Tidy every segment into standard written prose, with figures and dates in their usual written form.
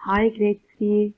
Hi grade 3.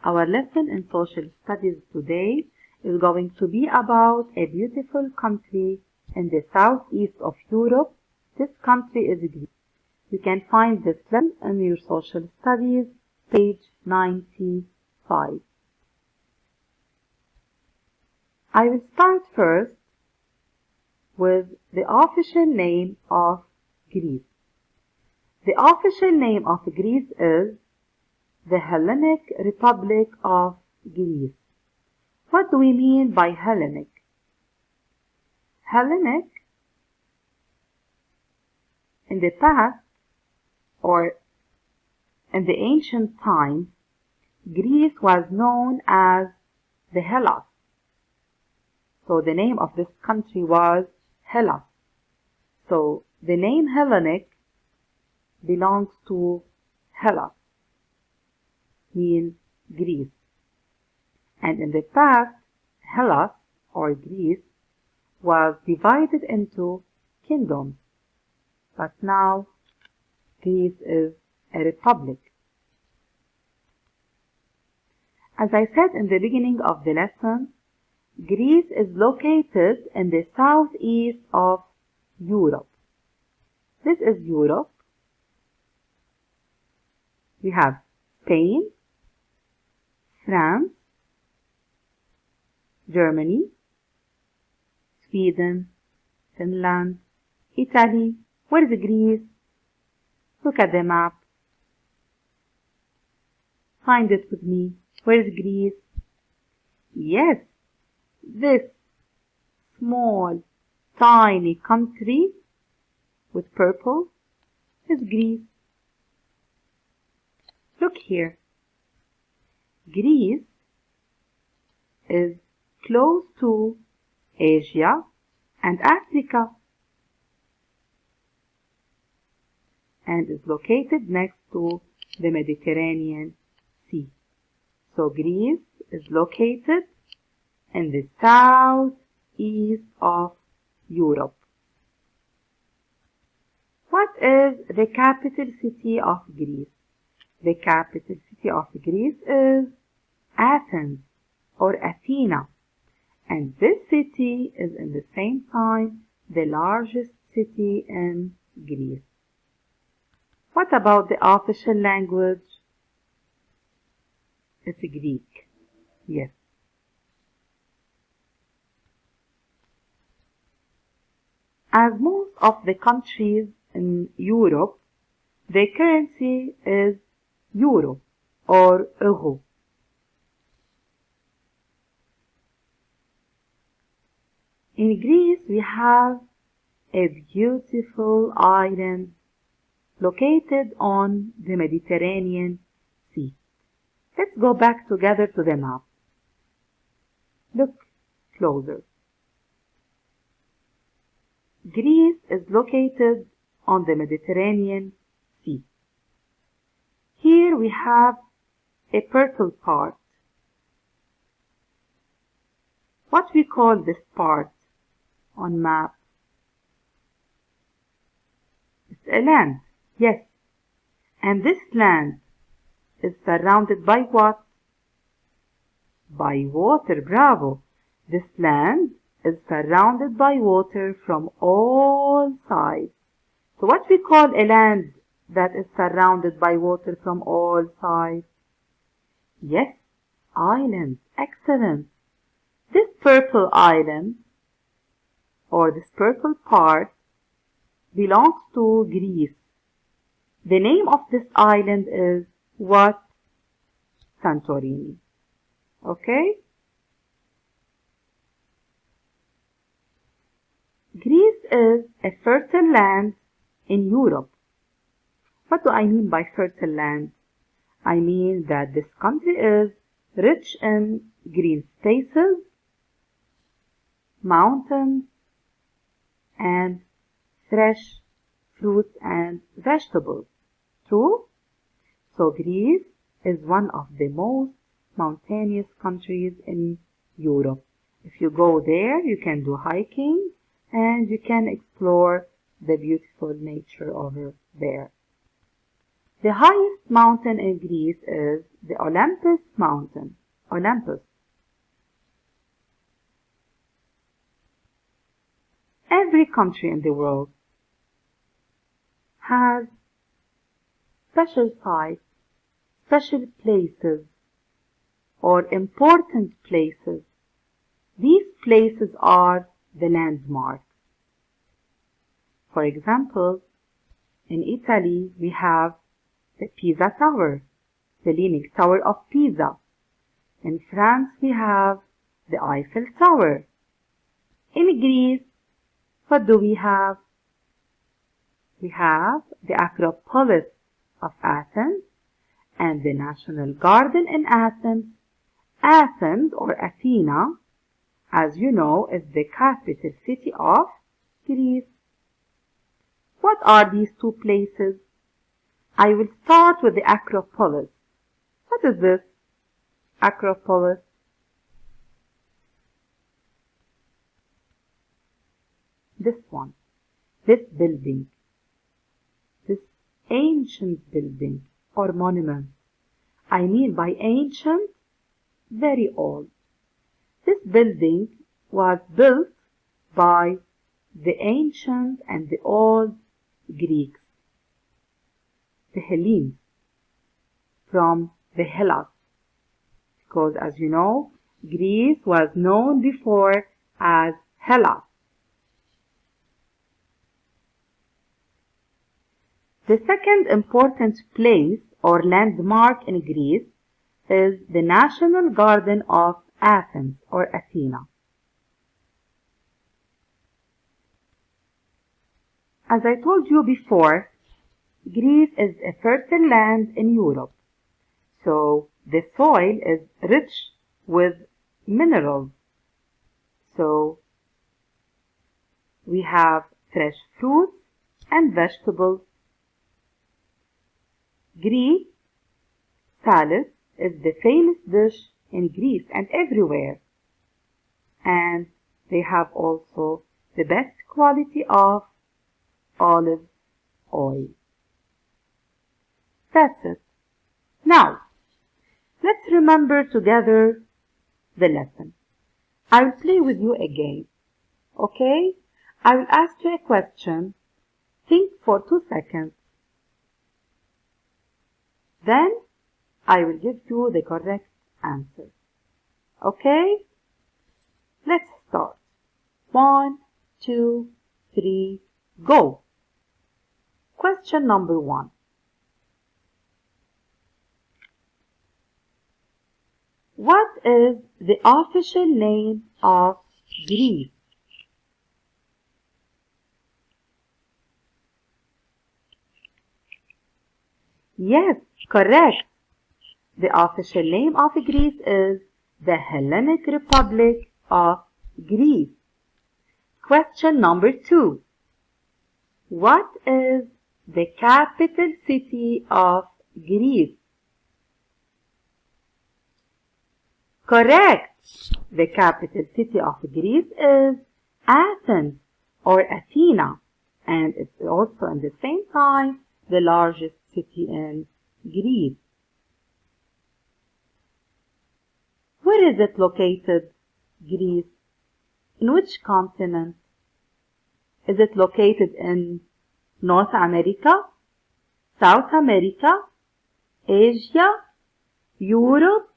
Our lesson in social studies today is going to be about a beautiful country in the southeast of Europe. This country is Greece. You can find this lesson in your social studies, page 95. I will start first with the official name of Greece. The official name of Greece is the Hellenic Republic of Greece. What do we mean by Hellenic? Hellenic, in the past or in the ancient times, Greece was known as the Hellas. So the name of this country was Hellas. So the name Hellenic belongs to Hellas, means Greece. And in the past, Hellas or Greece was divided into kingdoms. But now Greece is a republic. As I said in the beginning of the lesson, Greece is located in the southeast of Europe. This is Europe. We have Spain, France, Germany, Sweden, Finland, Italy. Where is Greece? Look at the map. Find it with me. Where is Greece? Yes, this small, tiny country with purple is Greece. Look here. Greece is close to Asia and Africa and is located next to the Mediterranean Sea. So Greece is located in the southeast of Europe. What is the capital city of Greece? The capital city of Greece is Athens or Athena, and this city is in the same time the largest city in Greece. What about the official language? It's Greek. Yes. As most of the countries in Europe, their currency is euro or euro. In Greece, we have a beautiful island located on the Mediterranean Sea. Let's go back together to the map. Look closer. Greece is located on the Mediterranean Sea. Here we have a purple part. What we call this part on map? It's a land, yes. And this land is surrounded by what? By water, bravo. This land is surrounded by water from all sides. So what we call a land that is surrounded by water from all sides? Yes, island. Excellent. This purple island or this purple part belongs to Greece. The name of this island is what? Santorini. Okay? Greece is a fertile land in Europe. What do I mean by fertile land? I mean that this country is rich in green spaces, mountains, and fresh fruits and vegetables. True? So Greece is one of the most mountainous countries in Europe. If you go there, you can do hiking and you can explore the beautiful nature over there. The highest mountain in Greece is the Olympus mountain. Olympus. Every country in the world has special sites, special places, or important places. These places are the landmarks. For example, in Italy we have the Pisa Tower, the Leaning Tower of Pisa. In France we have the Eiffel Tower. In Greece, what do we have? We have the Acropolis of Athens and the National Garden in Athens. Athens, or Athena, as you know, is the capital city of Greece. What are these two places? I will start with the Acropolis. What is this? Acropolis. This one. This building. This ancient building or monument. I mean by ancient, very old. This building was built by the ancient and the old Greeks, the Hellenes, from the Hellas, because as you know, Greece was known before as Hellas. The second important place or landmark in Greece is the National Garden of Athens or Athena. As I told you before, Greece is a fertile land in Europe, so the soil is rich with minerals. So we have fresh fruits and vegetables. Greek salad is the famous dish in Greece and everywhere. And they have also the best quality of olive oil. That's it. Now, let's remember together the lesson. I will play with you a game. Okay? I will ask you a question. Think for 2 seconds. Then I will give you the correct answer. Okay? Let's start. 1, 2, 3, go. Question number 1. What is the official name of Greece? Yes, correct. The official name of Greece is the Hellenic Republic of Greece. Question number 2. What is the capital city of Greece? Correct. The capital city of Greece is Athens or Athena, and it's also at the same time the largest city in Greece. Where is it located, Greece? In which continent? Is it located in North America, South America, Asia, Europe,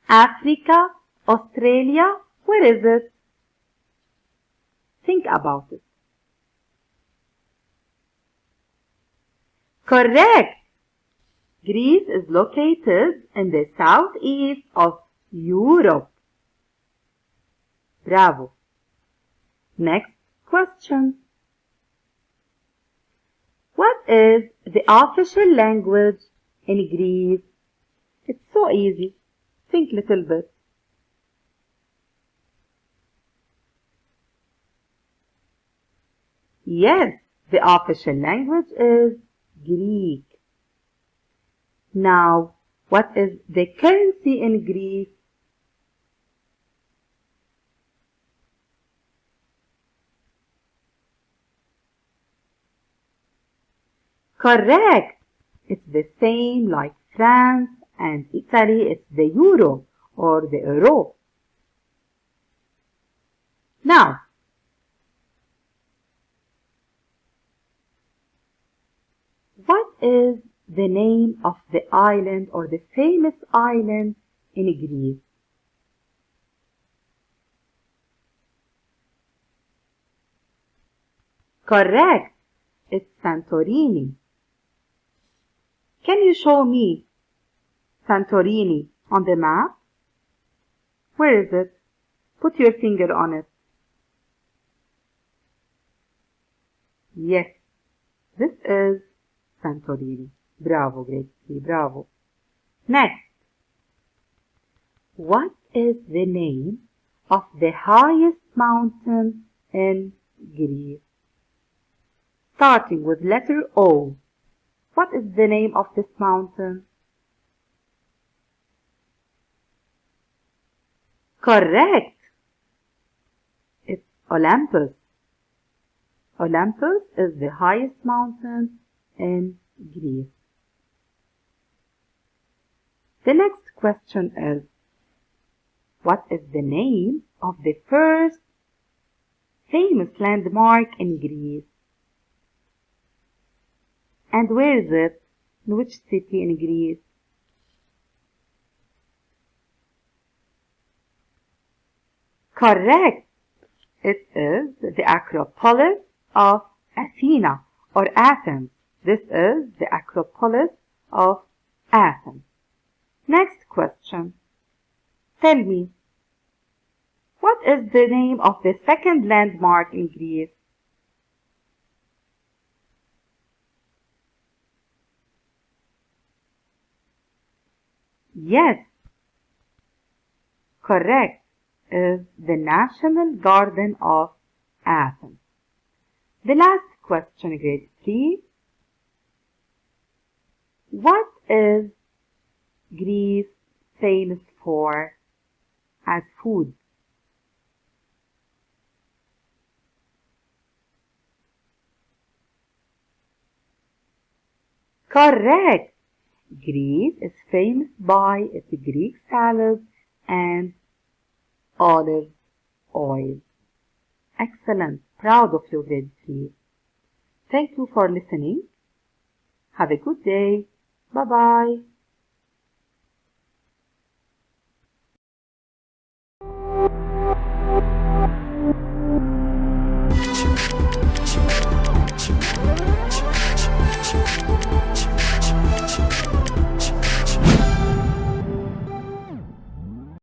Africa, Australia? Where is it? Think about it. Correct! Greece is located in the southeast of Europe. Bravo! Next question. What is the official language in Greece? It's so easy. Think a little bit. Yes, the official language is Greek. Now, what is the currency in Greece? Correct. It's the same like France and Italy. It's the euro or the euro. Now, what is the name of the island or the famous island in Greece? Correct. It's Santorini. Can you show me Santorini on the map? Where is it? Put your finger on it. Yes, this is Santorini. Bravo, grade 3, bravo. Next, what is the name of the highest mountain in Greece? Starting with letter O. What is the name of this mountain? Correct. It's Olympus. Olympus is the highest mountain in Greece. The next question is, what is the name of the first famous landmark in Greece? And where is it? In which city in Greece? Correct. It is the Acropolis of Athena or Athens. This is the Acropolis of Athens. Next question. Tell me, what is the name of the second landmark in Greece? Yes, correct, is the National Garden of Athens. The last question, grade 3. What is Greece famous for as food? Correct. Greece is famous by its Greek salad and olive oil. Excellent. Proud of you, grade 3. Thank you for listening. Have a good day. Bye-bye.